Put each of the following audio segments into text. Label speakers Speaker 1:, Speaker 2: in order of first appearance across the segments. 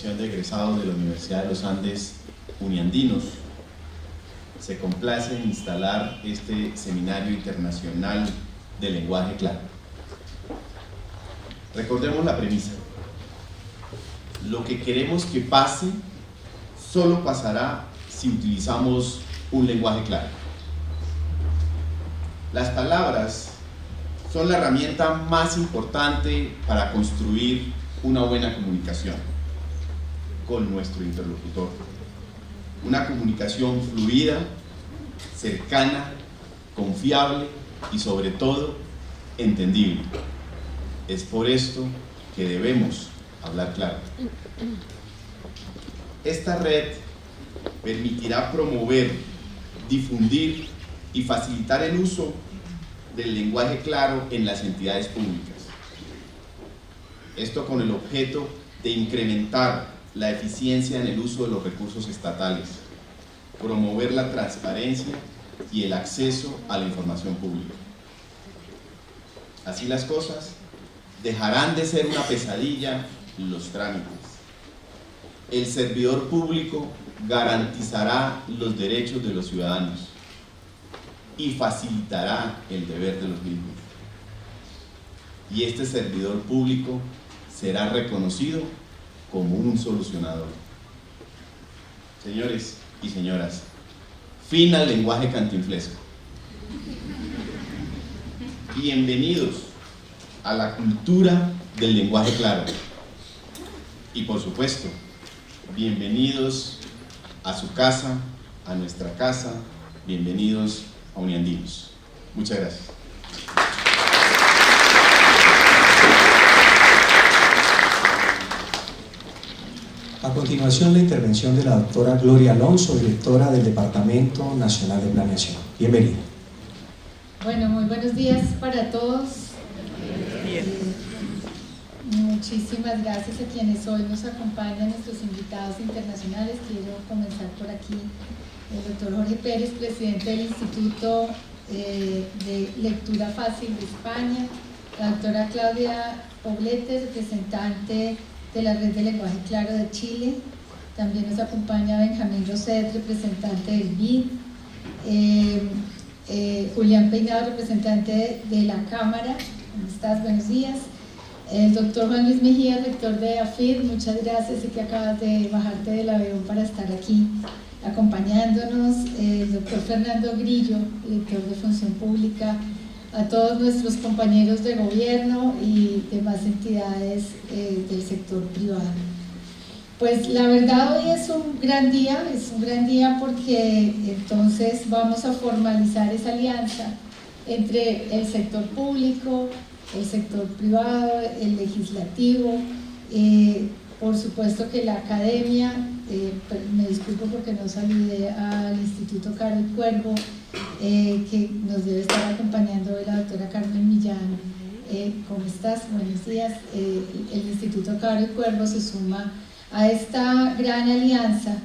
Speaker 1: Asociación de Egresados de la Universidad de los Andes Uniandinos se complace en instalar este Seminario Internacional de Lenguaje Claro. Recordemos la premisa: lo que queremos que pase solo pasará si utilizamos un lenguaje claro. Las palabras son la herramienta más importante para construir una buena comunicación con nuestro interlocutor. Una comunicación fluida, cercana, confiable y sobre todo entendible. Es por esto que debemos hablar claro. Esta red permitirá promover, difundir y facilitar el uso del lenguaje claro en las entidades públicas. Esto con el objeto de incrementar la eficiencia en el uso de los recursos estatales, promover la transparencia y el acceso a la información pública. Así las cosas, dejarán de ser una pesadilla los trámites. El servidor público garantizará los derechos de los ciudadanos y facilitará el deber de los mismos. Y este servidor público será reconocido como un solucionador. Señores y señoras, fin al lenguaje cantinflesco. Bienvenidos a la cultura del lenguaje claro. Y por supuesto, bienvenidos a su casa, a nuestra casa, bienvenidos a Uniandinos. Muchas gracias.
Speaker 2: A continuación, la intervención de la doctora Gloria Alonso, directora del Departamento Nacional de Planeación. Bienvenida.
Speaker 3: Bueno, muy buenos días para todos. Muchísimas gracias a quienes hoy nos acompañan, nuestros invitados internacionales. Quiero comenzar por aquí. El doctor Jorge Pérez, presidente del Instituto de Lectura Fácil de España. La doctora Claudia Poblete, representante de la Red de Lenguaje Claro de Chile. También nos acompaña Benjamín Roset, representante del BID. Julián Peinado, representante de la Cámara. ¿Cómo estás? Buenos días. El doctor Juan Luis Mejía, rector de AFID, muchas gracias y que acabas de bajarte del avión para estar aquí acompañándonos. El doctor Fernando Grillo, director de Función Pública. A todos nuestros compañeros de gobierno y demás entidades del sector privado. Pues la verdad hoy es un gran día porque entonces vamos a formalizar esa alianza entre el sector público, el sector privado, el legislativo, por supuesto que la academia, me disculpo porque no saludé al Instituto Caro y Cuervo, que nos debe estar acompañando hoy la doctora Carmen Millán. ¿Cómo estás? Buenos días. El Instituto Caro y Cuervo se suma a esta gran alianza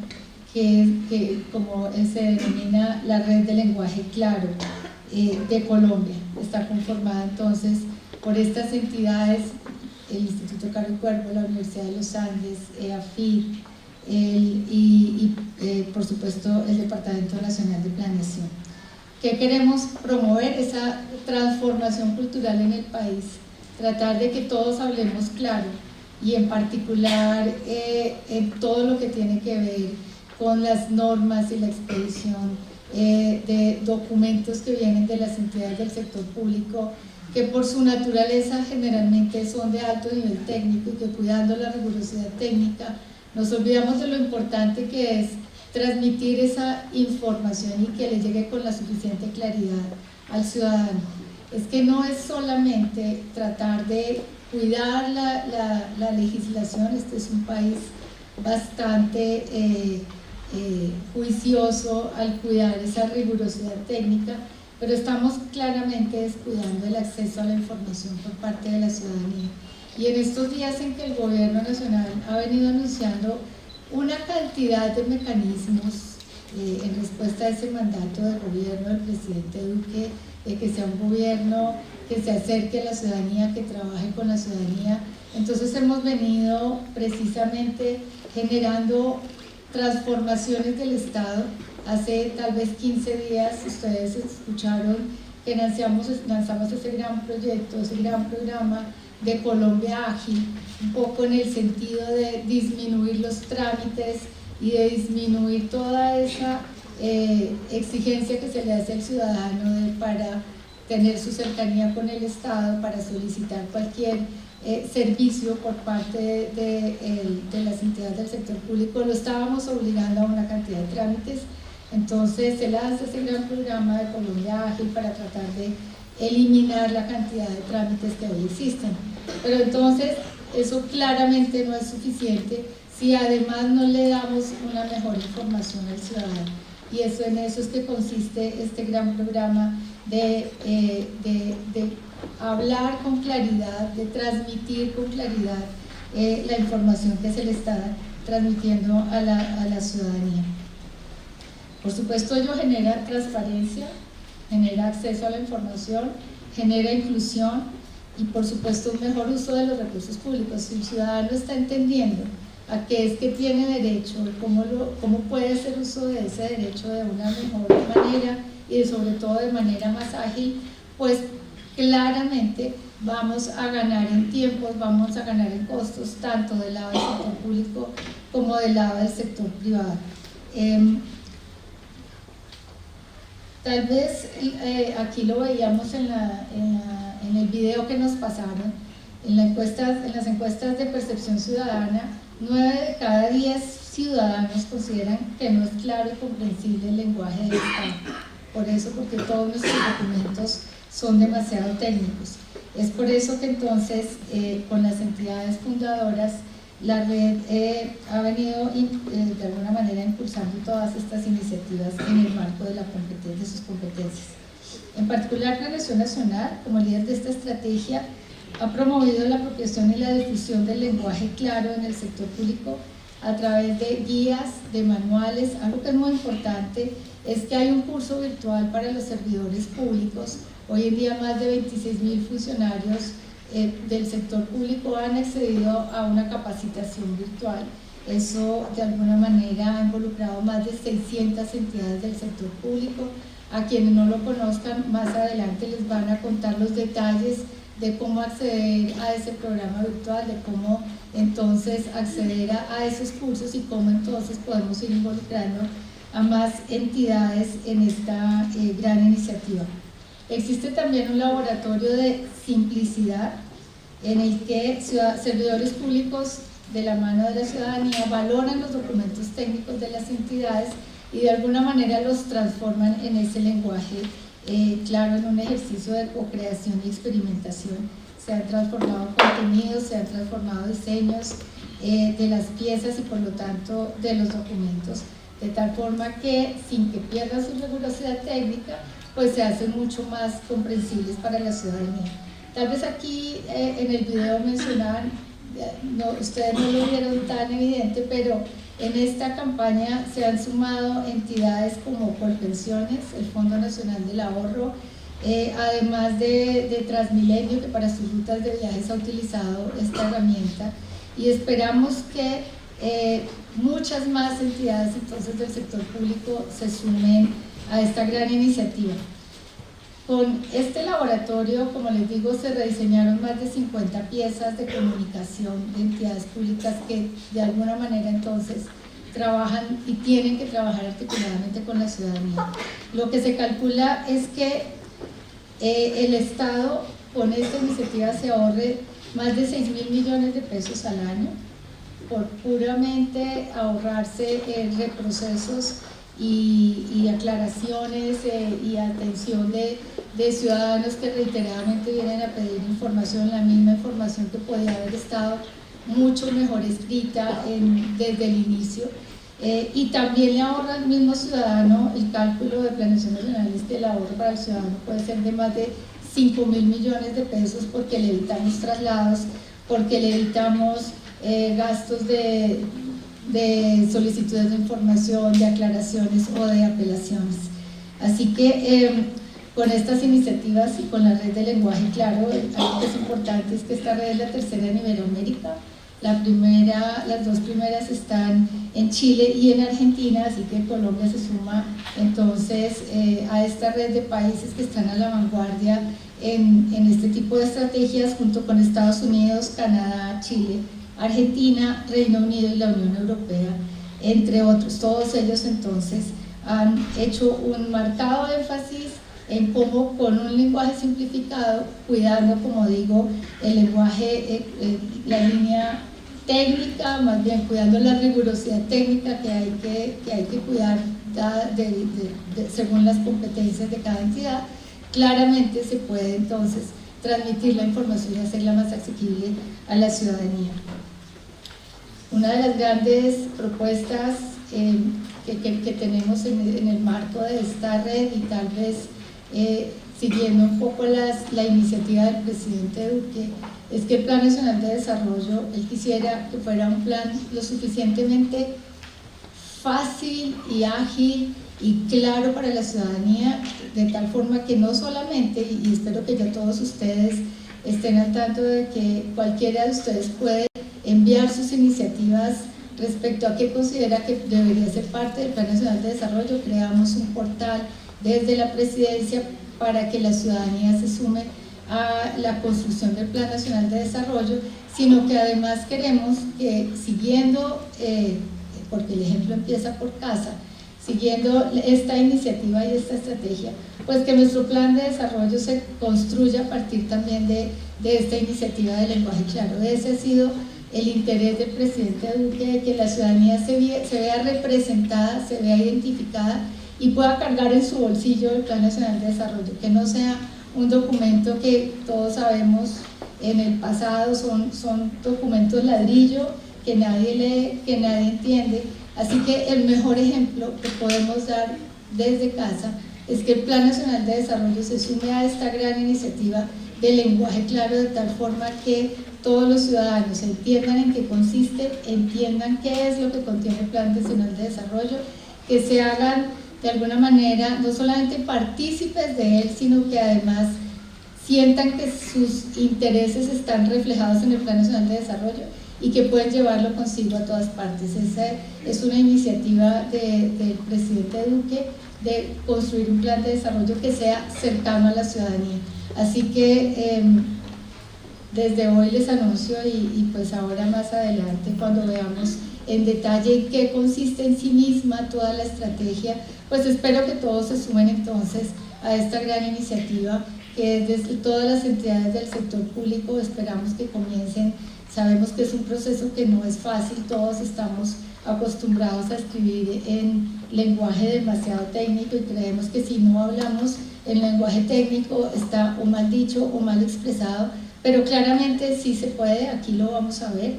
Speaker 3: que como se denomina la Red de Lenguaje Claro de Colombia. Está conformada entonces por estas entidades: el Instituto Caro y Cuervo, la Universidad de los Andes, AFID, y por supuesto el Departamento Nacional de Planeación. ¿Qué queremos promover? Esa transformación cultural en el país, tratar de que todos hablemos claro y en particular en todo lo que tiene que ver con las normas y la expedición de documentos que vienen de las entidades del sector público, que por su naturaleza generalmente son de alto nivel técnico y que cuidando la rigurosidad técnica nos olvidamos de lo importante que es transmitir esa información y que le llegue con la suficiente claridad al ciudadano. Es que no es solamente tratar de cuidar la legislación. Este es un país bastante juicioso al cuidar esa rigurosidad técnica, pero estamos claramente descuidando el acceso a la información por parte de la ciudadanía. Y en estos días en que el gobierno nacional ha venido anunciando una cantidad de mecanismos en respuesta a ese mandato del gobierno del presidente Duque, de que sea un gobierno que se acerque a la ciudadanía, que trabaje con la ciudadanía, Entonces hemos venido precisamente generando transformaciones del Estado. Hace tal vez 15 días ustedes escucharon que lanzamos ese gran proyecto, ese gran programa de Colombia Ágil, un poco en el sentido de disminuir los trámites y de disminuir toda esa exigencia que se le hace al ciudadano para tener su cercanía con el Estado, para solicitar cualquier servicio por parte de las entidades del sector público. Lo estábamos obligando a una cantidad de trámites. Entonces se lanza ese gran programa de Colombia Ágil para tratar de eliminar la cantidad de trámites que hoy existen. Pero entonces eso claramente no es suficiente si además no le damos una mejor información al ciudadano. Y eso, en eso es que consiste este gran programa de hablar con claridad, de transmitir con claridad la información que se le está transmitiendo a la ciudadanía. Por supuesto, ello genera transparencia, genera acceso a la información, genera inclusión y por supuesto un mejor uso de los recursos públicos. Si el ciudadano está entendiendo a qué es que tiene derecho, cómo puede hacer uso de ese derecho de una mejor manera y sobre todo de manera más ágil, pues claramente vamos a ganar en tiempos, vamos a ganar en costos, tanto del lado del sector público como del lado del sector privado. Tal vez aquí lo veíamos en el video que nos pasaron, en las encuestas de percepción ciudadana, 9 de cada 10 ciudadanos consideran que no es claro y comprensible el lenguaje del Estado. Por eso, porque todos nuestros documentos son demasiado técnicos. Es por eso que entonces con las entidades fundadoras la red ha venido de alguna manera impulsando todas estas iniciativas en el marco de sus competencias. En particular, Planeación Nacional, como líder de esta estrategia, ha promovido la apropiación y la difusión del lenguaje claro en el sector público a través de guías, de manuales. Algo que es muy importante es que hay un curso virtual para los servidores públicos. Hoy en día más de 26.000 funcionarios del sector público han accedido a una capacitación virtual. Eso de alguna manera ha involucrado más de 600 entidades del sector público. A quienes no lo conozcan, más adelante les van a contar los detalles de cómo acceder a ese programa virtual, de cómo entonces acceder a esos cursos y cómo entonces podemos ir involucrando a más entidades en esta gran iniciativa. Existe también un laboratorio de simplicidad en el que servidores públicos de la mano de la ciudadanía valoran los documentos técnicos de las entidades y de alguna manera los transforman en ese lenguaje claro, en un ejercicio de co-creación y experimentación. Se han transformado contenidos, se han transformado diseños de las piezas y por lo tanto de los documentos, de tal forma que sin que pierdan su rigurosidad técnica, pues se hacen mucho más comprensibles para la ciudadanía. Tal vez aquí en el video mencionaban, ustedes no lo vieron tan evidente, pero en esta campaña se han sumado entidades como Colpensiones, el Fondo Nacional del Ahorro, además de Transmilenio, que para sus rutas de viajes ha utilizado esta herramienta, y esperamos que muchas más entidades entonces del sector público se sumen a esta gran iniciativa. Con este laboratorio, como les digo, se rediseñaron más de 50 piezas de comunicación de entidades públicas que de alguna manera entonces trabajan y tienen que trabajar articuladamente con la ciudadanía. Lo que se calcula es que el Estado con esta iniciativa se ahorre más de 6.000 millones de pesos al año por puramente ahorrarse reprocesos y aclaraciones y atención de ciudadanos que reiteradamente vienen a pedir información, la misma información que podía haber estado mucho mejor escrita desde el inicio. Y también le ahorra al mismo ciudadano. El cálculo de Planeación Nacional es que el ahorro para el ciudadano puede ser de más de 5.000 millones de pesos porque le evitamos traslados, porque le evitamos gastos de solicitudes de información, de aclaraciones o de apelaciones. Así que con estas iniciativas y con la red de lenguaje claro. Algo que es importante es que esta red es la tercera en Iberoamérica. Las dos primeras están en Chile y en Argentina, así que Colombia se suma entonces a esta red de países que están a la vanguardia en este tipo de estrategias, junto con Estados Unidos, Canadá, Chile, Argentina, Reino Unido y la Unión Europea, entre otros. Todos ellos entonces han hecho un marcado énfasis en cómo con un lenguaje simplificado, cuidando, como digo, el lenguaje, la línea técnica, más bien cuidando la rigurosidad técnica que hay que cuidar según las competencias de cada entidad. Claramente se puede entonces transmitir la información y hacerla más asequible a la ciudadanía. Una de las grandes propuestas que tenemos en el marco de esta red, y tal vez siguiendo un poco la iniciativa del presidente Duque, es que el Plan Nacional de Desarrollo, él quisiera que fuera un plan lo suficientemente fácil y ágil y claro para la ciudadanía, de tal forma que no solamente, y espero que ya todos ustedes estén al tanto de que cualquiera de ustedes puede enviar sus iniciativas respecto a qué considera que debería ser parte del Plan Nacional de Desarrollo. Creamos un portal desde la presidencia para que la ciudadanía se sume a la construcción del Plan Nacional de Desarrollo, sino que además queremos que, siguiendo, porque el ejemplo empieza por casa, siguiendo esta iniciativa y esta estrategia, pues que nuestro plan de desarrollo se construya a partir también de esta iniciativa de lenguaje claro. Ese ha sido el interés del presidente Duque, de que la ciudadanía se vea representada, se vea identificada y pueda cargar en su bolsillo el Plan Nacional de Desarrollo, que no sea un documento que todos sabemos en el pasado son documentos ladrillo que nadie lee, que nadie entiende. Así que el mejor ejemplo que podemos dar desde casa es que el Plan Nacional de Desarrollo se sume a esta gran iniciativa de lenguaje claro, de tal forma que todos los ciudadanos entiendan en qué consiste, entiendan qué es lo que contiene el Plan Nacional de Desarrollo, que se hagan de alguna manera no solamente partícipes de él, sino que además sientan que sus intereses están reflejados en el Plan Nacional de Desarrollo y que pueden llevarlo consigo a todas partes. Esa es una iniciativa del presidente Duque de construir un plan de desarrollo que sea cercano a la ciudadanía. Así que desde hoy les anuncio y pues ahora más adelante, cuando veamos en detalle en qué consiste en sí misma toda la estrategia, pues espero que todos se sumen entonces a esta gran iniciativa que desde todas las entidades del sector público esperamos que comiencen. Sabemos que es un proceso que no es fácil, todos estamos acostumbrados a escribir en lenguaje demasiado técnico y creemos que si no hablamos en lenguaje técnico está o mal dicho o mal expresado, pero claramente sí se puede, aquí lo vamos a ver.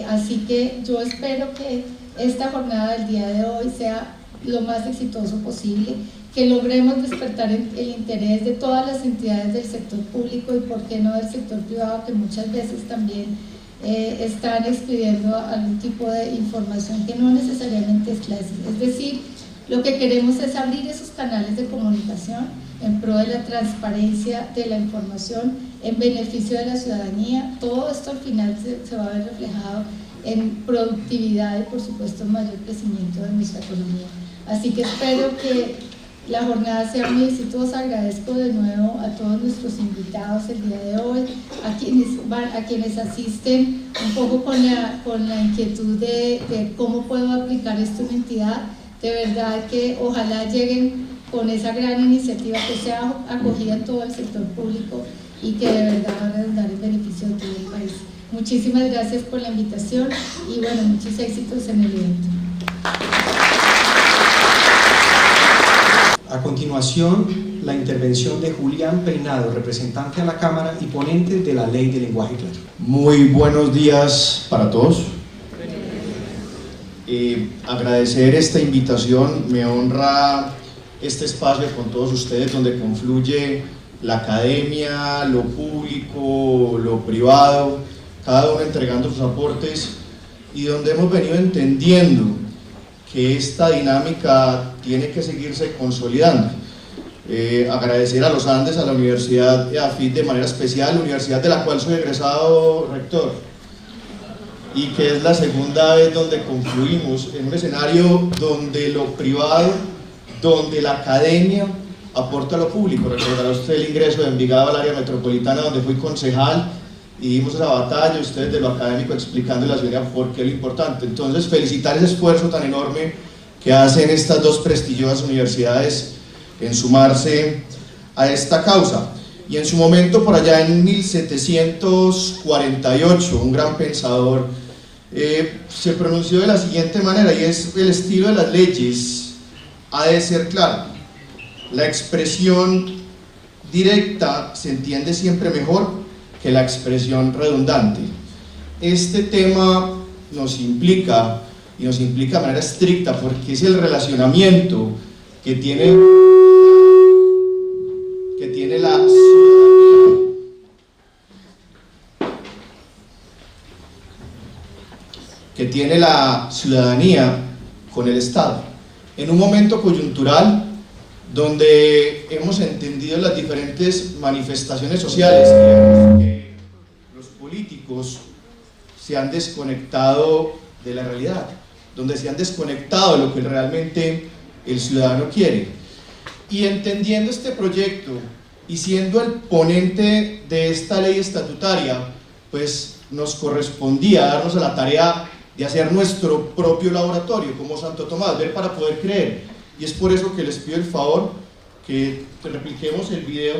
Speaker 3: Así que yo espero que esta jornada del día de hoy sea lo más exitoso posible, que logremos despertar el interés de todas las entidades del sector público y por qué no del sector privado, que muchas veces también están expidiendo algún tipo de información que no necesariamente es clásica. Es decir, lo que queremos es abrir esos canales de comunicación en pro de la transparencia de la información en beneficio de la ciudadanía. Todo esto al final se va a ver reflejado en productividad y por supuesto en mayor crecimiento de nuestra economía. Así que espero que la jornada sea muy exitosa. Agradezco de nuevo a todos nuestros invitados el día de hoy, a quienes asisten un poco con la inquietud de cómo puedo aplicar esto en mi entidad. De verdad que ojalá lleguen con esa gran iniciativa, que sea acogida en todo el sector público y que de verdad va a redundar en beneficio de todo el país. Muchísimas gracias por la invitación y bueno, muchos éxitos en el evento.
Speaker 2: A continuación, la intervención de Julián Peinado, representante a la Cámara y ponente de la Ley de Lenguaje Claro.
Speaker 4: Muy buenos días para todos. Agradecer esta invitación, me honra este espacio con todos ustedes donde confluye la academia, lo público, lo privado, cada uno entregando sus aportes y donde hemos venido entendiendo que esta dinámica tiene que seguirse consolidando. Agradecer a los Andes, a la Universidad AFID de manera especial, universidad de la cual soy egresado rector, y que es la segunda vez donde confluimos en un escenario donde lo privado, donde la academia aporta a lo público. Recordará usted el ingreso de Envigado al área metropolitana, donde fui concejal y dimos esa batalla, ustedes de lo académico explicando a la ciudadanía por qué es lo importante. Entonces, felicitar ese esfuerzo tan enorme que hacen estas dos prestigiosas universidades en sumarse a esta causa. Y en su momento, por allá en 1748, un gran pensador se pronunció de la siguiente manera, y es: el estilo de las leyes ha de ser claro. La expresión directa se entiende siempre mejor que la expresión redundante. Este tema nos implica, y nos implica de manera estricta, porque es el relacionamiento que tiene la ciudadanía, con el Estado, en un momento coyuntural donde hemos entendido las diferentes manifestaciones sociales que los políticos se han desconectado de la realidad, donde se han desconectado de lo que realmente el ciudadano quiere. Y entendiendo este proyecto y siendo el ponente de esta ley estatutaria, pues nos correspondía darnos a la tarea de hacer nuestro propio laboratorio, como Santo Tomás, ver para poder creer. Y es por eso que les pido el favor que repliquemos el video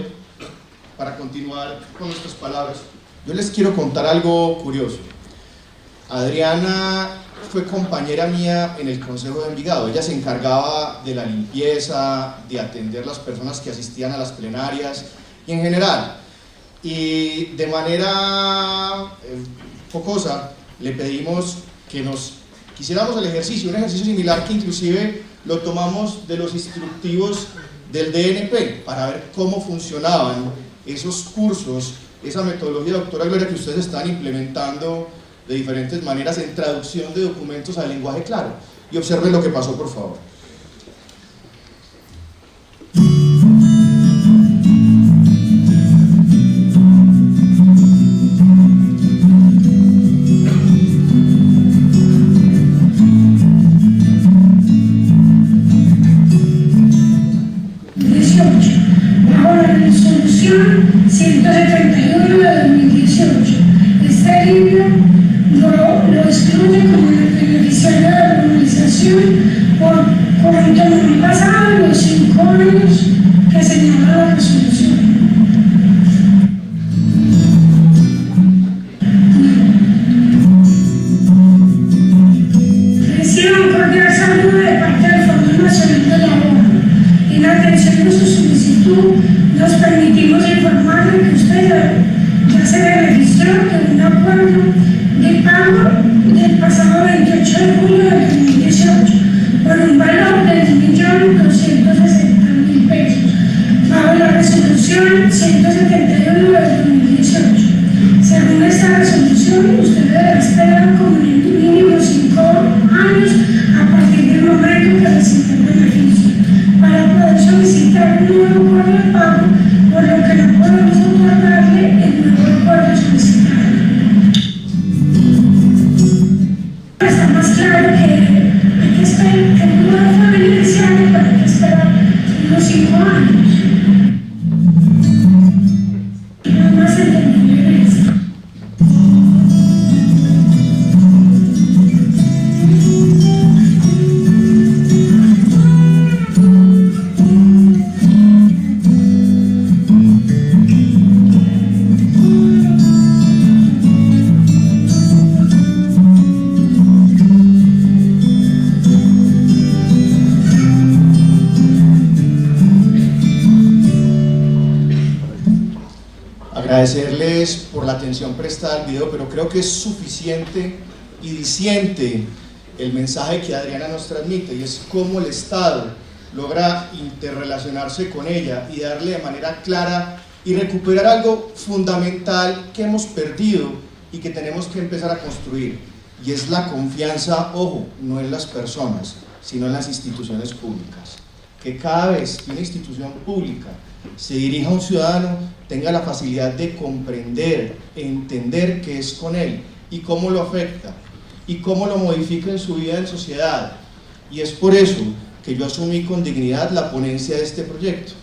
Speaker 4: para continuar con nuestras palabras. Yo les quiero contar algo curioso. Adriana fue compañera mía en el Consejo de Envigado. Ella se encargaba de la limpieza, de atender las personas que asistían a las plenarias y en general. Y de manera jocosa le pedimos que nos quisiéramos el ejercicio, un ejercicio similar que inclusive lo tomamos de los instructivos del DNP para ver cómo funcionaban esos cursos, esa metodología, doctora Gloria, que ustedes están implementando de diferentes maneras en traducción de documentos al lenguaje claro. Y observen lo que pasó, por favor.
Speaker 5: Bajo la resolución 171 de 2018, este libro lo excluye como beneficiario de la normalización por cuanto no han pasado los 5 años que señala la resolución. Recibe un cordial saludo de parte del Fondo Nacional de la ONU. En atención a su solicitud, nos permitimos informarle que usted ya se registró de un acuerdo de pago del pasado 28 de julio de 2018 por un valor de 1.260.000 pesos, bajo la resolución 171 de 2018. Según esta resolución, usted deberá esperar como mínimo 5 años a partir del momento que reciba el beneficio para poder solicitar un nuevo acuerdo de pago, por lo que no podemos otorgarle el nuevo acuerdo solicitado. Está más claro que hay que esperar, que el nuevo fue beneficiario, pero hay que esperar unos 5 años. Nada más entendible esto.
Speaker 4: Agradecerles por la atención prestada al video, pero creo que es suficiente y diciente el mensaje que Adriana nos transmite, y es cómo el Estado logra interrelacionarse con ella y darle de manera clara y recuperar algo fundamental que hemos perdido y que tenemos que empezar a construir, y es la confianza, ojo, no en las personas, sino en las instituciones públicas. que cada vez que una institución pública se dirija a un ciudadano tenga la facilidad de comprender, entender qué es con él y cómo lo afecta y cómo lo modifica en su vida en sociedad. Y es por eso que yo asumí con dignidad la ponencia de este proyecto.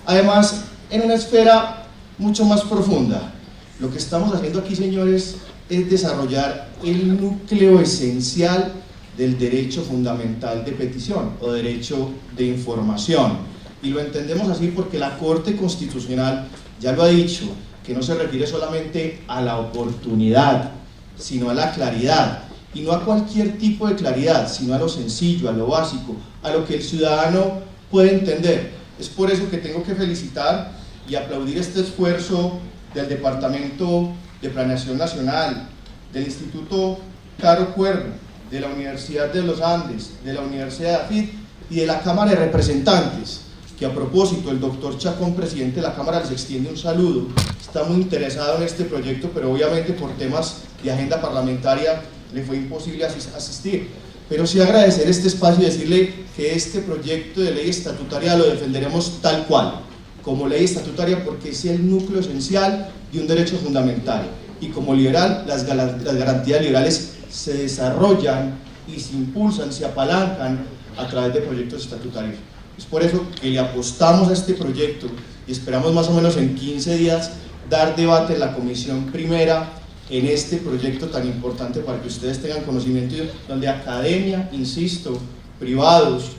Speaker 4: Además, en una esfera mucho más profunda, lo que estamos haciendo aquí, señores, es desarrollar el núcleo esencial del derecho fundamental de petición o derecho de información. Y lo entendemos así porque la Corte Constitucional ya lo ha dicho, que no se refiere solamente a la oportunidad, sino a la claridad. Y no a cualquier tipo de claridad, sino a lo sencillo, a lo básico, a lo que el ciudadano puede entender. Es por eso que tengo que felicitar y aplaudir este esfuerzo del Departamento de Planeación Nacional, del Instituto Caro Cuervo, de la Universidad de los Andes, de la Universidad de AFID y de la Cámara de Representantes, que a propósito el doctor Chacón, presidente de la Cámara, les extiende un saludo. Está muy interesado en este proyecto, pero obviamente por temas de agenda parlamentaria le fue imposible asistir. Pero sí agradecer este espacio y decirle que este proyecto de ley estatutaria lo defenderemos tal cual, como ley estatutaria, porque es el núcleo esencial de un derecho fundamental. Y como liberal, las garantías liberales se desarrollan y se impulsan, se apalancan a través de proyectos estatutarios. Es por eso que le apostamos a este proyecto y esperamos más o menos en 15 días dar debate en la comisión primera en este proyecto tan importante para que ustedes tengan conocimiento, donde academia, insisto, privados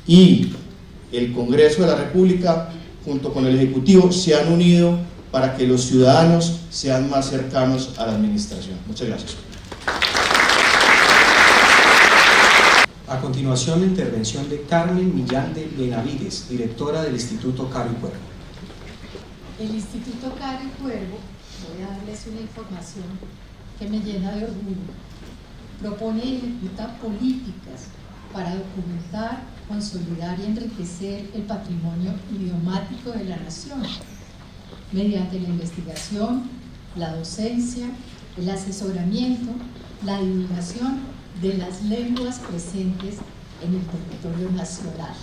Speaker 4: y el Congreso de la República junto con el Ejecutivo se han unido para que los ciudadanos sean más cercanos a la administración. Muchas gracias.
Speaker 2: A continuación, la intervención de Carmen Millán de Benavides, directora del Instituto Caro y Cuervo.
Speaker 3: El Instituto Caro y Cuervo, voy a darles una información que me llena de orgullo, propone y ejecuta políticas para documentar, consolidar y enriquecer el patrimonio idiomático de la nación, mediante la investigación, la docencia, el asesoramiento, la divulgación de las lenguas presentes en el territorio nacional.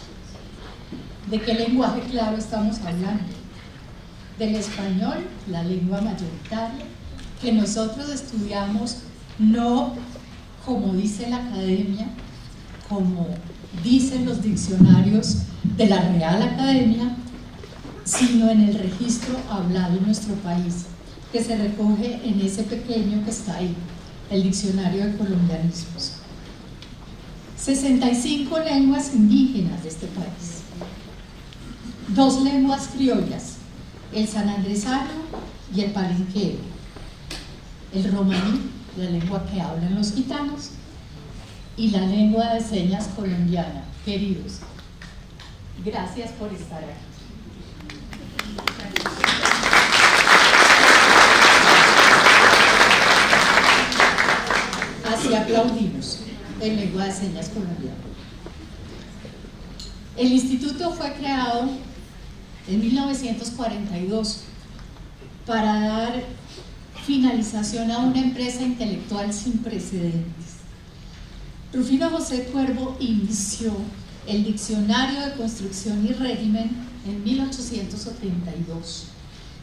Speaker 3: ¿De qué lenguaje claro estamos hablando? Del español, la lengua mayoritaria, que nosotros estudiamos no como dice la academia, como dicen los diccionarios de la Real Academia, sino en el registro hablado en nuestro país, que se recoge en ese pequeño que está ahí, el Diccionario de Colombianismos. 65 lenguas indígenas de este país, 2 lenguas criollas, el sanandresano y el palenquero, el romaní, la lengua que hablan los gitanos, y la lengua de señas colombiana. Queridos, gracias por estar aquí. Así aplaudimos en lengua de señas colombiana. El instituto fue creado en 1942 para dar finalización a una empresa intelectual sin precedentes. Rufino José Cuervo inició el Diccionario de Construcción y Régimen en 1872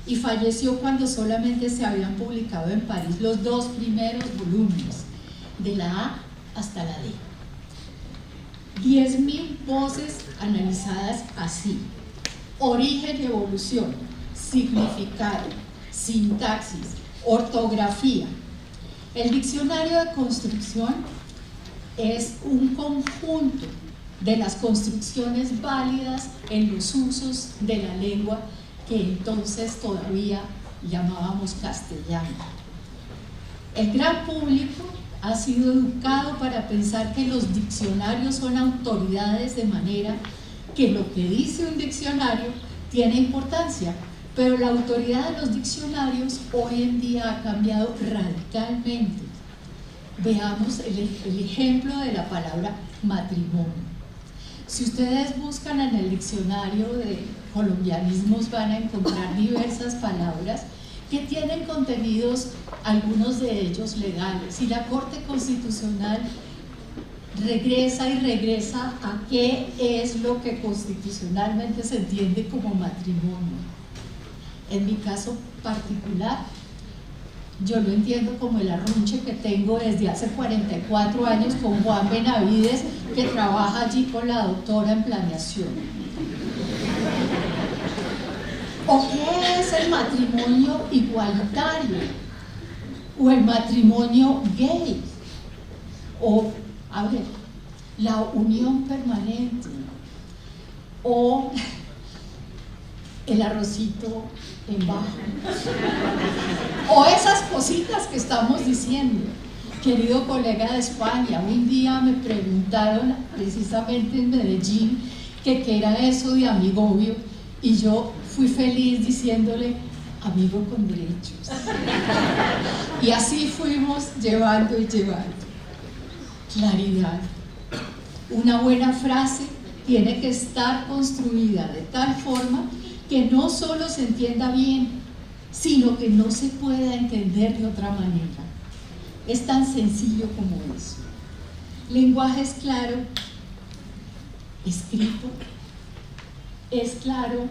Speaker 3: y falleció cuando solamente se habían publicado en París los 2 primeros volúmenes, de la A hasta la D. 10.000 voces analizadas así: origen y evolución, significado, sintaxis, ortografía. El diccionario de construcción es un conjunto de las construcciones válidas en los usos de la lengua que entonces todavía llamábamos castellano. El gran público ha sido educado para pensar que los diccionarios son autoridades, de manera que lo que dice un diccionario tiene importancia, pero la autoridad de los diccionarios hoy en día ha cambiado radicalmente. Veamos el ejemplo de la palabra matrimonio. Si ustedes buscan en el diccionario de colombianismos van a encontrar diversas palabras que tienen contenidos, algunos de ellos legales, y la Corte Constitucional
Speaker 6: regresa y regresa a qué es lo que constitucionalmente se entiende como matrimonio. En mi caso particular, yo lo entiendo como el arrunche que tengo desde hace 44 años con Juan Benavides, que trabaja allí con la doctora en planeación. ¿O qué es el matrimonio igualitario? ¿O el matrimonio gay? O, a ver, la unión permanente, o el arrocito en bajo, o esas cositas que estamos diciendo. Querido colega de España, un día me preguntaron precisamente en Medellín que qué era eso de amigobio, y yo fui feliz diciéndole amigo con derechos. Y así fuimos llevando y llevando. Claridad. Una buena frase tiene que estar construida de tal forma que no solo se entienda bien, sino que no se pueda entender de otra manera. Es tan sencillo como eso. Lenguaje es claro, escrito, es claro,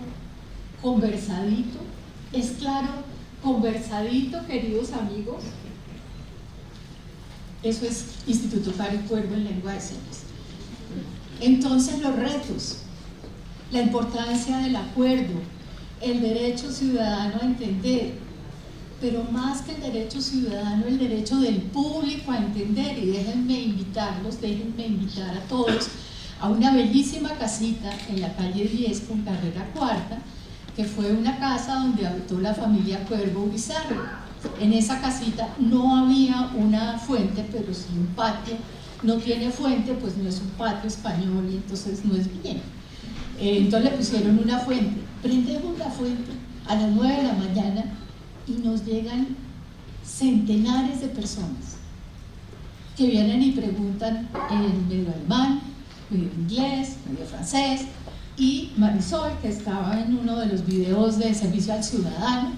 Speaker 6: conversadito, es claro, conversadito, queridos amigos. Eso es Instituto Caro Cuervo en lengua de señas. Entonces, los retos, la importancia del acuerdo, el derecho ciudadano a entender, pero más que el derecho ciudadano, el derecho del público a entender. Y déjenme invitar a todos a una bellísima casita en la calle 10 con carrera cuarta, que fue una casa donde habitó la familia Cuervo Bizarro. En esa casita no había una fuente, pero sí un patio. No tiene fuente, pues no es un patio español y entonces no es bien. Entonces le pusieron una fuente. Prendemos la fuente a las 9 de la mañana y nos llegan centenares de personas que vienen y preguntan en medio alemán, medio inglés, medio francés. Y Marisol, que estaba en uno de los videos de Servicio al Ciudadano,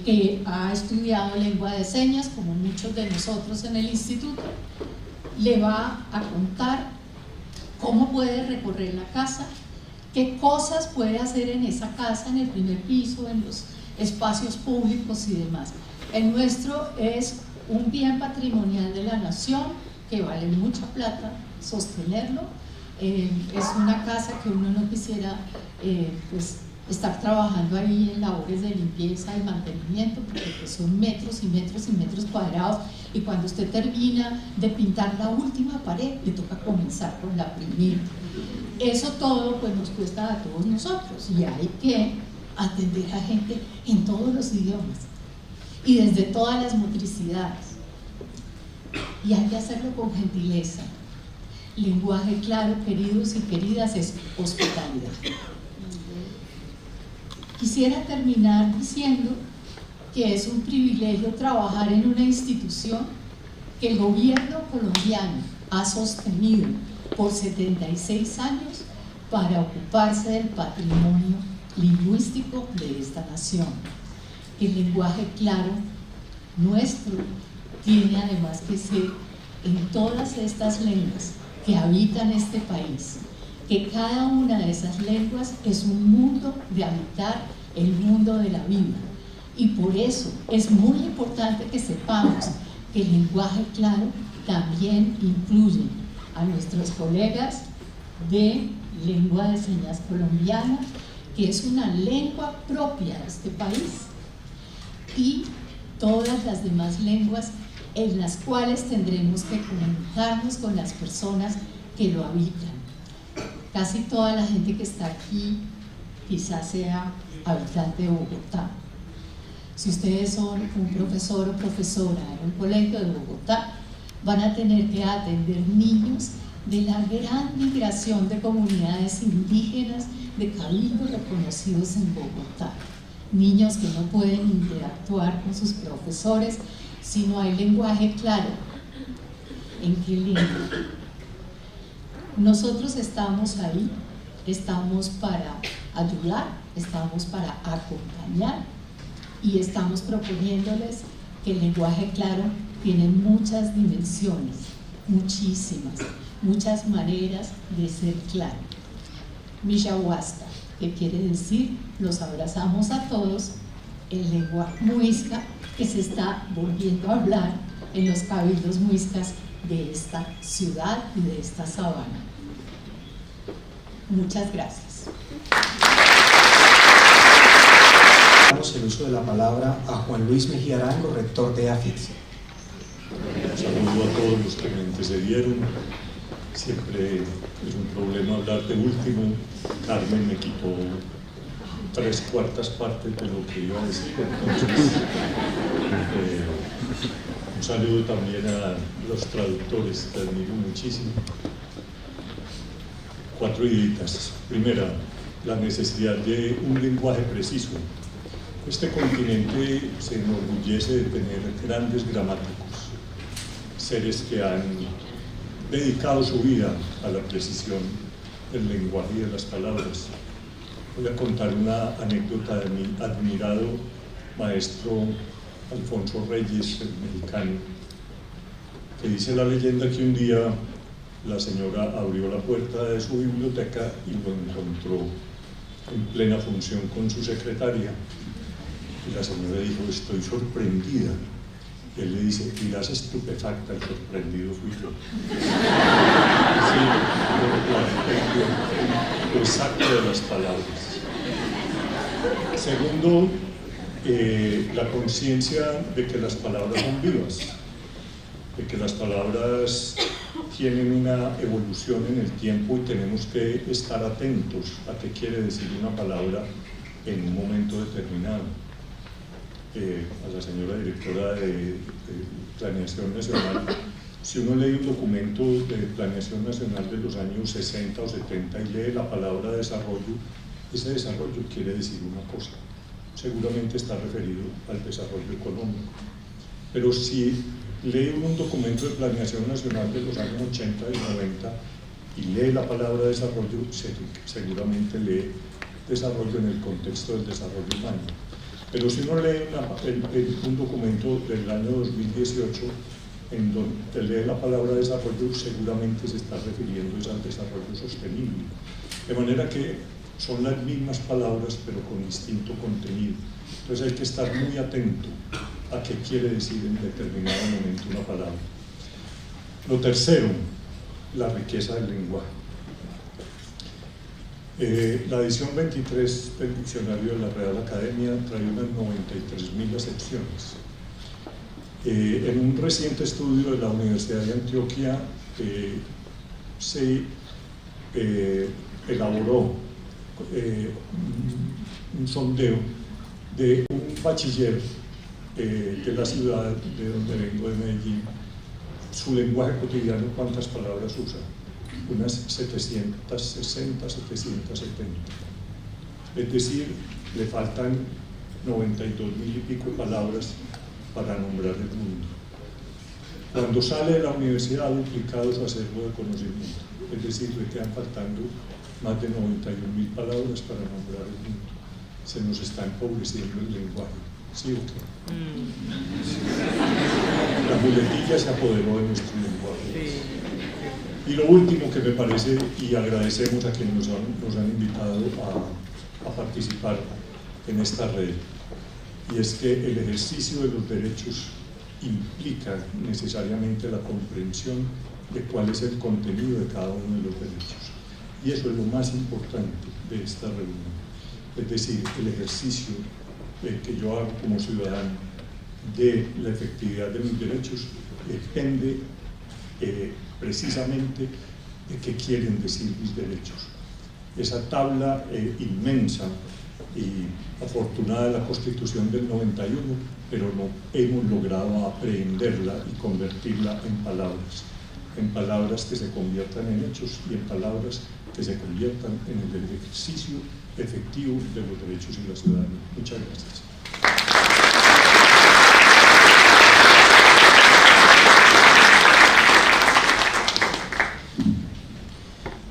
Speaker 6: que ha estudiado lengua de señas, como muchos de nosotros en el instituto, le va a contar cómo puede recorrer la casa, qué cosas puede hacer en esa casa, en el primer piso, en los espacios públicos y demás. El nuestro es un bien patrimonial de la nación que vale mucha plata sostenerlo. Es una casa que uno no quisiera pues, estar trabajando ahí en labores de limpieza y mantenimiento, porque pues, son metros y metros y metros cuadrados, y cuando usted termina de pintar la última pared, le toca comenzar con la primera. Eso todo pues, nos cuesta a todos nosotros, y hay que atender a gente en todos los idiomas y desde todas las motricidades, y hay que hacerlo con gentileza. Lenguaje claro, queridos y queridas, es hospitalidad. Quisiera terminar diciendo que es un privilegio trabajar en una institución que el gobierno colombiano ha sostenido por 76 años para ocuparse del patrimonio lingüístico de esta nación. El lenguaje claro nuestro tiene además que ser en todas estas lenguas que habitan este país, que cada una de esas lenguas es un mundo de habitar el mundo de la vida. Y por eso es muy importante que sepamos que el lenguaje claro también incluye a nuestros colegas de lengua de señas colombiana, que es una lengua propia de este país, y todas las demás lenguas en las cuales tendremos que comunicarnos con las personas que lo habitan. Casi toda la gente que está aquí quizás sea habitante de Bogotá. Si ustedes son un profesor o profesora en un colegio de Bogotá, van a tener que atender niños de la gran migración de comunidades indígenas de cabildos reconocidos en Bogotá. Niños que no pueden interactuar con sus profesores si no hay lenguaje claro. ¿En qué lengua? Nosotros estamos ahí, estamos para ayudar, estamos para acompañar y estamos proponiéndoles que el lenguaje claro tiene muchas dimensiones, muchísimas. muchas maneras de ser claro. Mishawasta, que quiere decir nos abrazamos a todos, el lenguaje muisca que se está volviendo a hablar en los cabildos muiscas de esta ciudad y de esta sabana. Muchas gracias.
Speaker 2: Damos el uso de la palabra a Juan Luis Mejía Arango, rector de AFID.
Speaker 7: Saludo a todos los que me antecedieron. Siempre es un problema hablar de último. Carmen me quitó 3/4 partes de lo que iba a decir. Entonces, un saludo también a los traductores, que admiro muchísimo. 4 ideas. Primera, la necesidad de un lenguaje preciso. Este continente se enorgullece de tener grandes gramáticos, seres que han dedicado su vida a la precisión del lenguaje y de las palabras. Voy a contar una anécdota de mi admirado maestro Alfonso Reyes, el mexicano, que dice la leyenda que un día la señora abrió la puerta de su biblioteca y lo encontró en plena función con su secretaria. Y la señora dijo: estoy sorprendida. Y él le dice: irás estupefacta, el sorprendido fui yo. Sí, lo exacto de las palabras. Segundo, la conciencia de que las palabras son vivas, de que las palabras tienen una evolución en el tiempo y tenemos que estar atentos a qué quiere decir una palabra en un momento determinado. A la señora directora de Planeación Nacional, si uno lee un documento de Planeación Nacional de los años 60 o 70 y lee la palabra desarrollo, ese desarrollo quiere decir una cosa, seguramente está referido al desarrollo económico. Pero si lee un documento de Planeación Nacional de los años 80 y 90 y lee la palabra desarrollo, seguramente lee desarrollo en el contexto del desarrollo humano. Pero si uno lee un documento del año 2018 en donde lee la palabra desarrollo, seguramente se está refiriendo al desarrollo sostenible. De manera que son las mismas palabras pero con distinto contenido. Entonces hay que estar muy atento a qué quiere decir en determinado momento una palabra. Lo tercero, la riqueza del lenguaje. La edición 23 del diccionario de la Real Academia trae unas 93.000 acepciones. En un reciente estudio de la Universidad de Antioquia se elaboró un sondeo de un bachiller de la ciudad de donde vengo, de Medellín. Su lenguaje cotidiano, ¿cuántas palabras usa? Unas 760, 770. Es decir, le faltan 92.000 y pico palabras para nombrar el mundo. Cuando sale de la universidad ha duplicado su acervo de conocimiento, es decir, le quedan faltando más de 91.000 palabras para nombrar el mundo. Se nos está empobreciendo el lenguaje. ¿Sí o qué? La muletilla se apoderó de nuestro lenguaje. Y lo último que me parece, y agradecemos a quienes nos han invitado a participar en esta red, y es que el ejercicio de los derechos implica necesariamente la comprensión de cuál es el contenido de cada uno de los derechos. Y eso es lo más importante de esta reunión. Es decir, el ejercicio que yo hago como ciudadano de la efectividad de mis derechos depende precisamente de qué quieren decir mis derechos. Esa tabla inmensa y afortunada de la Constitución del 91, pero no hemos logrado aprehenderla y convertirla en palabras que se conviertan en hechos y en palabras que se conviertan en el ejercicio efectivo de los derechos y la ciudadanía. Muchas gracias.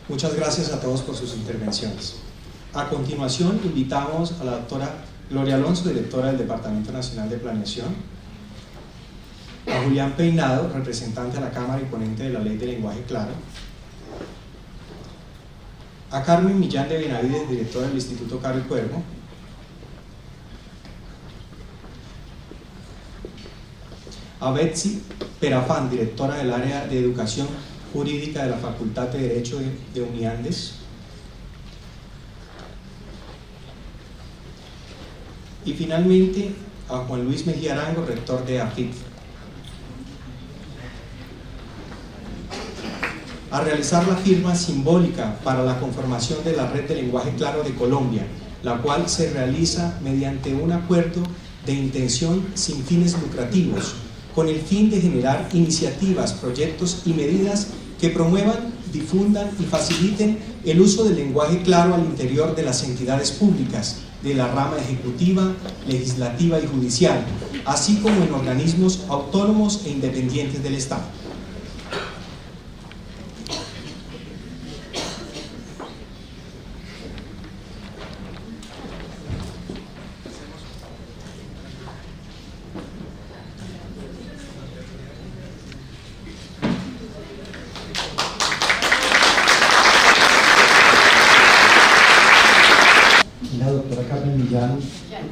Speaker 2: Muchas gracias a todos por sus intervenciones. A continuación, invitamos a la doctora Gloria Alonso, directora del Departamento Nacional de Planeación, a Julián Peinado, representante a la Cámara y ponente de la Ley de Lenguaje Claro, a Carmen Millán de Benavides, directora del Instituto Caro y Cuervo, a Betsy Perafán, directora del área de Educación Jurídica de la Facultad de Derecho de Uniandes, y finalmente a Juan Luis Mejía Arango, rector de AFID. A realizar la firma simbólica para la conformación de la Red de Lenguaje Claro de Colombia, la cual se realiza mediante un acuerdo de intención sin fines lucrativos, con el fin de generar iniciativas, proyectos y medidas que promuevan, difundan y faciliten el uso del lenguaje claro al interior de las entidades públicas, de la rama ejecutiva, legislativa y judicial, así como en organismos autónomos e independientes del Estado.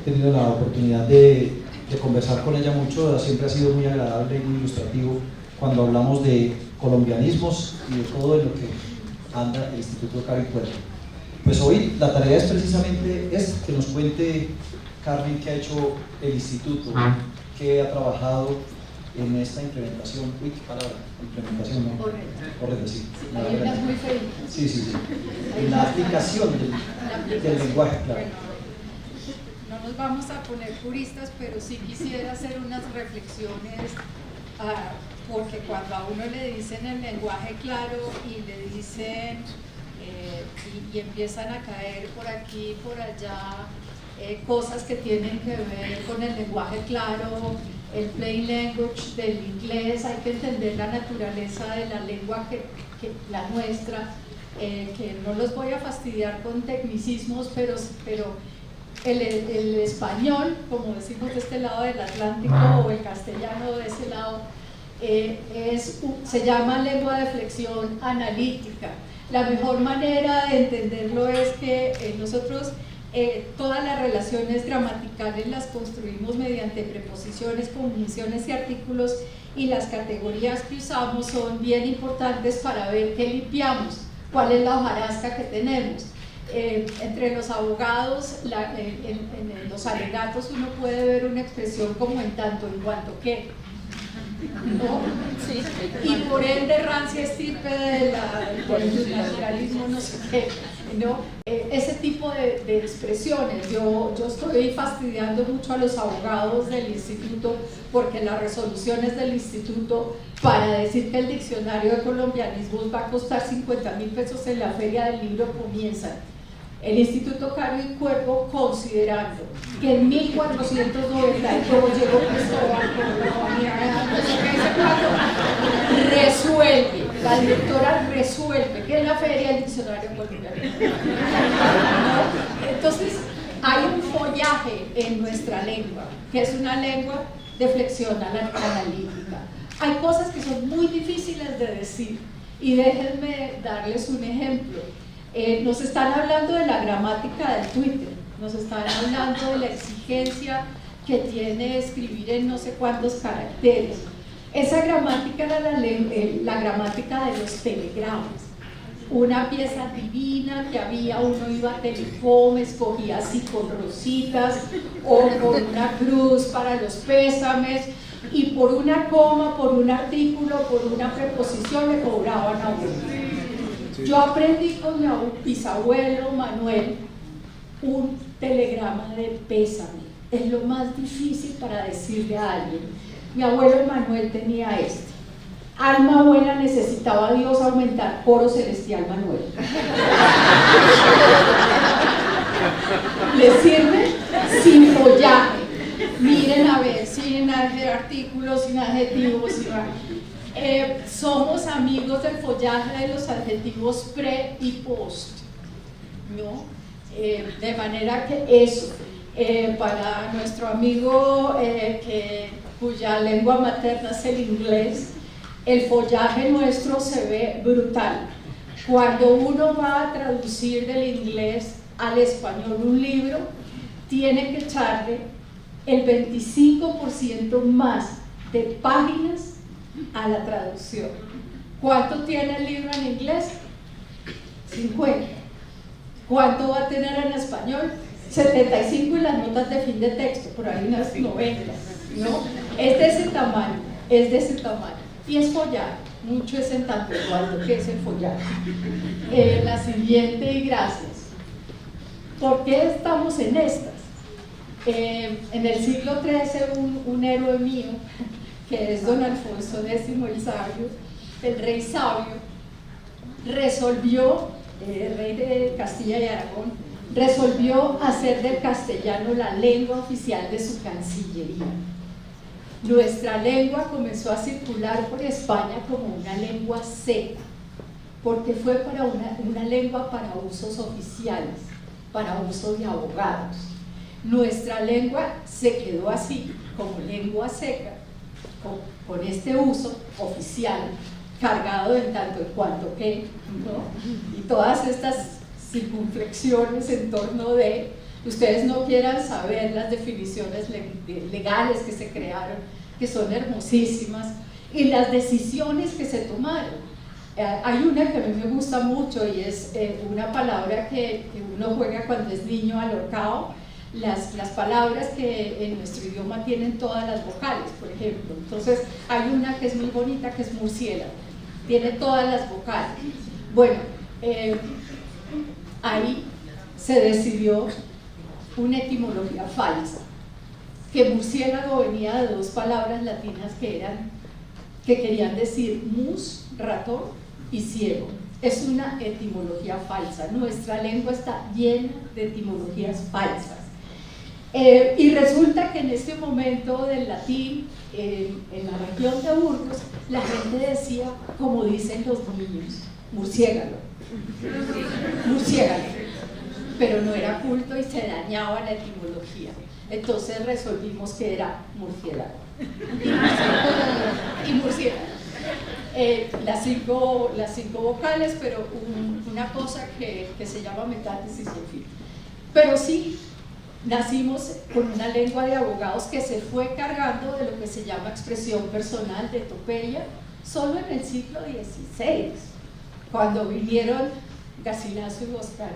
Speaker 8: He tenido la oportunidad de conversar con ella mucho, siempre ha sido muy agradable y muy ilustrativo cuando hablamos de colombianismos y de todo en lo que anda el Instituto Caro y Cuervo. Pues hoy la tarea es precisamente que nos cuente Carmen qué ha hecho el instituto, qué ha trabajado en esta implementación. Uy, qué palabra, implementación, ¿no? Correcto, sí. Sí. En la aplicación del lenguaje claro.
Speaker 9: No nos vamos a poner puristas, pero sí quisiera hacer unas reflexiones, porque cuando a uno le dicen el lenguaje claro y le dicen y empiezan a caer por aquí, por allá, cosas que tienen que ver con el lenguaje claro, el plain language del inglés, hay que entender la naturaleza de la lengua que la nuestra, que no los voy a fastidiar con tecnicismos, pero el español, como decimos de este lado del Atlántico, o el castellano de ese lado, se llama lengua de flexión analítica. La mejor manera de entenderlo es que nosotros todas las relaciones gramaticales las construimos mediante preposiciones, conjunciones y artículos, y las categorías que usamos son bien importantes para ver qué limpiamos, cuál es la hojarasca que tenemos. Entre los abogados, en los alegatos uno puede ver una expresión como en tanto, en cuanto que, ¿no? Sí. Y por ende rancia estirpe del naturalismo, no sé qué, ¿no? Ese tipo de expresiones. Yo estoy fastidiando mucho a los abogados del instituto, porque las resoluciones del instituto para decir que el diccionario de colombianismos va a costar 50.000 pesos en la feria del libro comienzan. El Instituto Caro y Cuervo, considerando que en 1492 llegó Cristóbal resuelve, la directora resuelve que en la feria el diccionario colombiano. Entonces, hay un follaje en nuestra lengua, que es una lengua de flexión analítica. Hay cosas que son muy difíciles de decir, y déjenme darles un ejemplo. Nos están hablando de la gramática del Twitter, nos están hablando de la exigencia que tiene escribir en no sé cuántos caracteres. Esa gramática era la gramática de los telegramas, una pieza divina que había, uno iba a Telecom, escogía así con rositas o con una cruz para los pésames, y por una coma, por un artículo, por una preposición le cobraban a uno. Yo aprendí con mi bisabuelo Manuel un telegrama de pésame. Es lo más difícil para decirle a alguien. Mi abuelo Manuel tenía este: alma buena, necesitaba a Dios aumentar, coro celestial Manuel. ¿Le sirve? Sin follaje. Miren a ver, sin artículos, sin adjetivos, somos amigos del follaje de los adjetivos pre y post, ¿no? De manera que eso, para nuestro amigo cuya lengua materna es el inglés, el follaje nuestro se ve brutal. Cuando uno va a traducir del inglés al español un libro, tiene que echarle el 25% más de páginas a la traducción. ¿Cuánto tiene el libro en inglés? 50. ¿Cuánto va a tener en español? 75 y las notas de fin de texto, por ahí unas 90, ¿no? Es de ese tamaño, es de ese tamaño. Y es follar, mucho es en tanto cuanto que es el follar. La siguiente, y gracias. ¿Por qué estamos en estas? En el siglo XIII, un héroe mío, que es don Alfonso X el Sabio, el rey sabio, resolvió, el rey de Castilla y Aragón, resolvió hacer del castellano la lengua oficial de su cancillería. Nuestra lengua comenzó a circular por España como una lengua seca, porque fue para una lengua para usos oficiales, para uso de abogados. Nuestra lengua se quedó así, como lengua seca, con este uso oficial, cargado en tanto en cuanto que, ¿no? Y todas estas circunflexiones en torno de, ustedes no quieran saber las definiciones legales que se crearon, que son hermosísimas, y las decisiones que se tomaron. Hay una que a mí me gusta mucho y es una palabra que uno juega cuando es niño al ahorcado, las palabras que en nuestro idioma tienen todas las vocales, por ejemplo. Entonces hay una que es muy bonita, que es murciélago, tiene todas las vocales. Bueno, ahí se decidió una etimología falsa, que murciélago venía de dos palabras latinas que querían decir mus, ratón, y ciego. Es una etimología falsa. Nuestra lengua está llena de etimologías falsas. Y resulta que en este momento del latín, en la región de Burgos, la gente decía, como dicen los niños, murciélago, murciélago, pero no era culto y se dañaba la etimología. Entonces resolvimos que era murciélago y murciélago. Las cinco vocales, pero una cosa que se llama metástasis sin fin. Pero sí, nacimos con una lengua de abogados que se fue cargando de lo que se llama expresión personal de Topeya solo en el siglo XVI, cuando vinieron Garcilaso y Boscán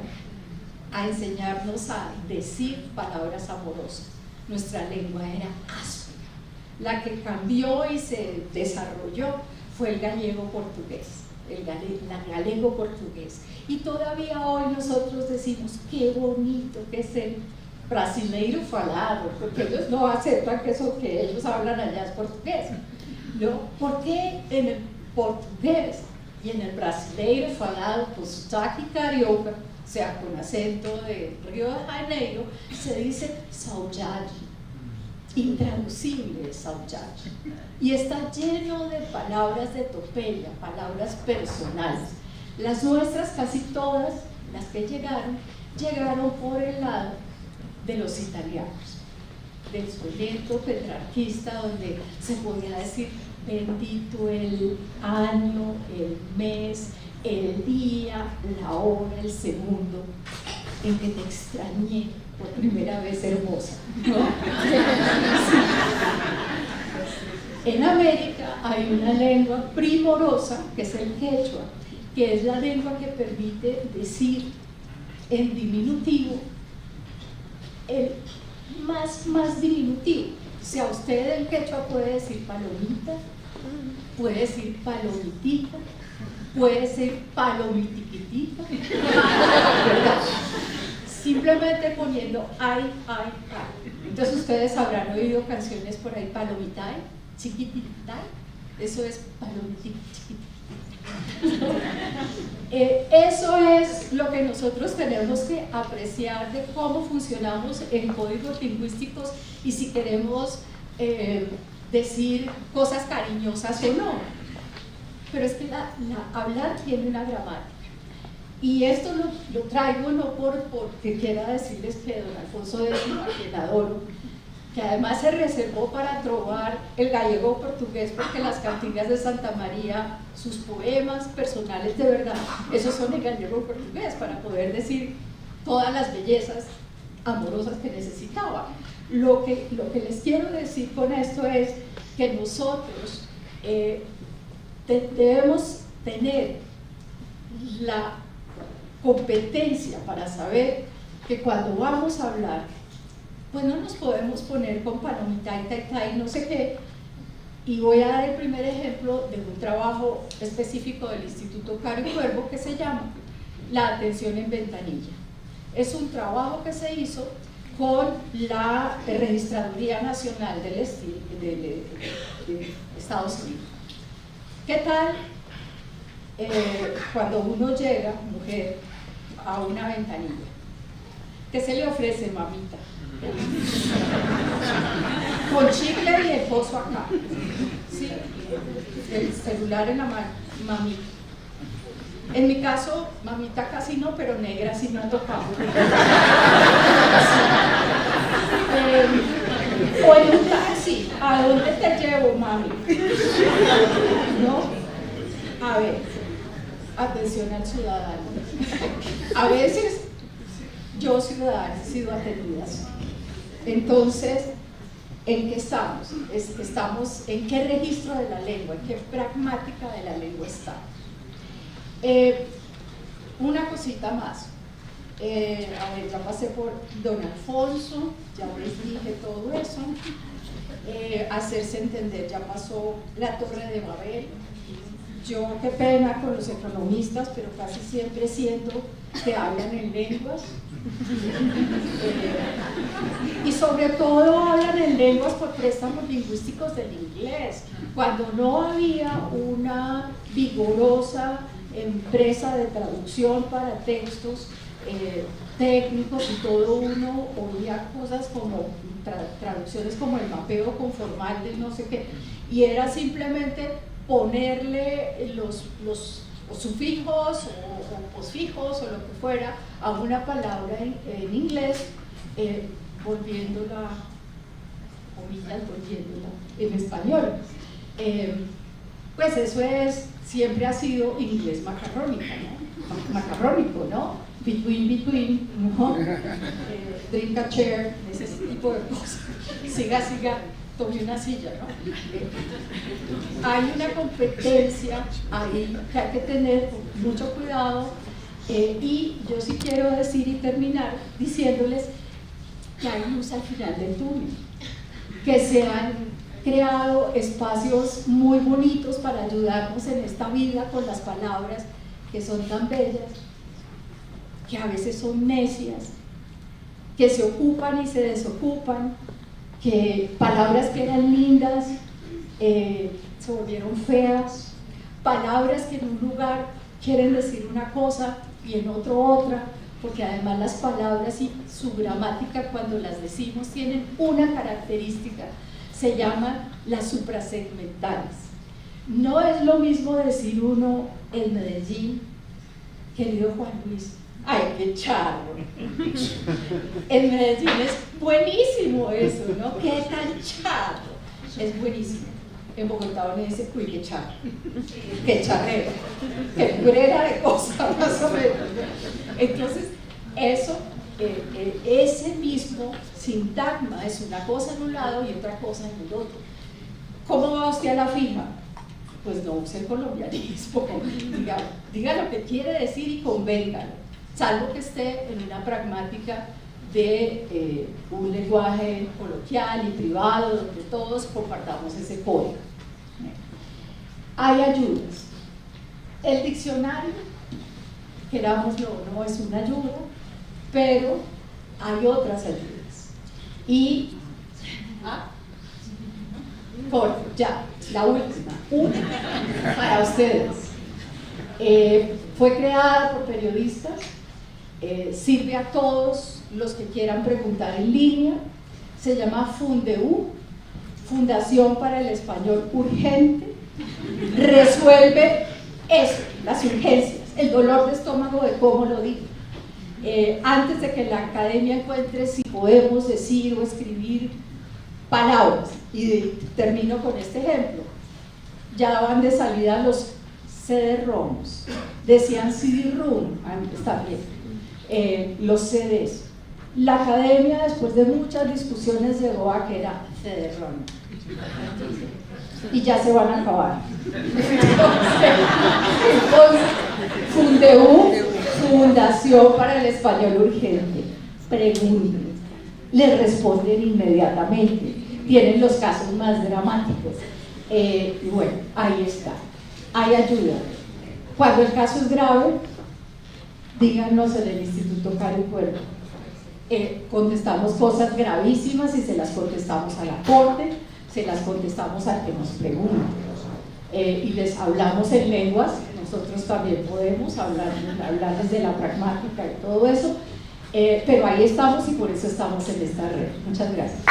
Speaker 9: a enseñarnos a decir palabras amorosas. Nuestra lengua era áspera. La que cambió y se desarrolló fue el gallego-portugués, el galego-portugués. Y todavía hoy nosotros decimos, qué bonito que es el brasileiro falado, porque ellos no aceptan que eso que ellos hablan allá es portugués, ¿no? ¿Por qué en el portugués y en el brasileiro falado, con sotaque carioca, o sea, con acento de Río de Janeiro, se dice saudade, intraducible saudade, y está lleno de palabras de Topeya, palabras personales. Las nuestras, casi todas, las que llegaron por el lado de los italianos, del soneto petrarquista, donde se podía decir bendito el año, el mes, el día, la hora, el segundo en que te extrañé por primera vez, hermosa, ¿no? En América hay una lengua primorosa que es el quechua, que es la lengua que permite decir en diminutivo el más diminutivo. O sea, usted en quechua puede decir palomita, puede decir palomitita, puede ser palomitiquitita, ¿verdad? Simplemente poniendo ay. Entonces ustedes habrán oído canciones por ahí, palomitay, chiquititay, eso es palomitiquitita. Eso es lo que nosotros tenemos que apreciar de cómo funcionamos en códigos lingüísticos y si queremos decir cosas cariñosas o no. Pero es que hablar tiene una gramática. Y esto lo traigo no porque quiera decirles que don Alfonso X, a quien adoro, que además se reservó para trobar el gallego portugués, porque las cantigas de Santa María, sus poemas personales de verdad, esos son en gallego portugués, para poder decir todas las bellezas amorosas que necesitaba. Lo que les quiero decir con esto es que nosotros debemos tener la competencia para saber que cuando vamos a hablar, pues no nos podemos poner con palomita y no sé qué. Y voy a dar el primer ejemplo de un trabajo específico del Instituto Caro y Cuervo que se llama La atención en ventanilla. Es un trabajo que se hizo con la Registraduría Nacional de Estados Unidos. ¿Qué tal cuando uno llega, mujer, a una ventanilla? ¿Qué se le ofrece, mamita? Con chicle y el pozo acá, ¿sí? El celular en la mano, mamita. En mi caso, mamita casi no, pero negra sí me ha tocado. O en un taxi, ¿a dónde te llevo, mami? ¿No? A ver, atención al ciudadano. A veces yo, ciudadana, he sido atendida así. Entonces, ¿en qué estamos? Estamos en qué registro de la lengua, en qué pragmática de la lengua estamos. Una cosita más. A ver, ya pasé por Don Alfonso, ya les dije todo eso. Hacerse entender, ya pasó la Torre de Babel. Yo, qué pena con los economistas, pero casi siempre siento que hablan en lenguas. Y sobre todo hablan en lenguas por préstamos lingüísticos del inglés, cuando no había una vigorosa empresa de traducción para textos técnicos, y todo uno oía cosas como traducciones como el mapeo conformal de no sé qué, y era simplemente ponerle los sufijos o posfijos o lo que fuera a una palabra en inglés, volviéndola, comillas, volviéndola en español. Pues eso siempre ha sido inglés macarrónico, ¿no? Macarrónico, ¿no? Between, ¿no? Drink a chair, ese tipo de cosas. Siga, tome una silla, ¿no? Hay una competencia ahí que hay que tener mucho cuidado, y yo sí quiero decir y terminar diciéndoles que hay luz al final del túnel, que se han creado espacios muy bonitos para ayudarnos en esta vida con las palabras que son tan bellas, que a veces son necias, que se ocupan y se desocupan, que palabras que eran lindas se volvieron feas, palabras que en un lugar quieren decir una cosa y en otro otra, porque además las palabras y su gramática cuando las decimos tienen una característica, se llaman las suprasegmentales. No es lo mismo decir uno en Medellín, querido Juan Luis, ¡ay, qué charro! En Medellín es buenísimo eso, ¿no? ¿Qué tan charro? Es buenísimo. En Bogotá uno dice, uy, qué charro, qué charrero, qué brera de cosas, más o menos. Entonces, eso, ese mismo sintagma es una cosa en un lado y otra cosa en el otro. ¿Cómo va usted a la fija? Pues no use el colombianismo, diga lo que quiere decir y convéngalo, salvo que esté en una pragmática de un lenguaje coloquial y privado donde todos compartamos ese código. Hay ayudas. El diccionario, querámoslo o no, es una ayuda, pero hay otras ayudas. Y ya, la última, una para ustedes. Fue creada por periodistas, sirve a todos los que quieran preguntar en línea, se llama Fundeu, Fundación para el Español Urgente, resuelve eso, las urgencias, el dolor de estómago de cómo lo digo. Antes de que la academia encuentre si podemos decir o escribir palabras. Y termino con este ejemplo. Ya van de salida los CD-ROMs, decían CD-ROM antes también, los CDs. La academia, después de muchas discusiones, llegó a que era CD-ROM. Y ya se van a acabar. Entonces, Fundeu, Fundación para el Español Urgente, pregunten, les responden inmediatamente, tienen los casos más dramáticos. Y bueno, ahí está, hay ayuda. Cuando el caso es grave, díganos en el Instituto Caro y Cuervo. Contestamos cosas gravísimas y se las contestamos a la corte, se las contestamos al que nos pregunte. Y les hablamos en lenguas, nosotros también podemos hablar desde la pragmática y todo eso, pero ahí estamos y por eso estamos en esta red. Muchas gracias.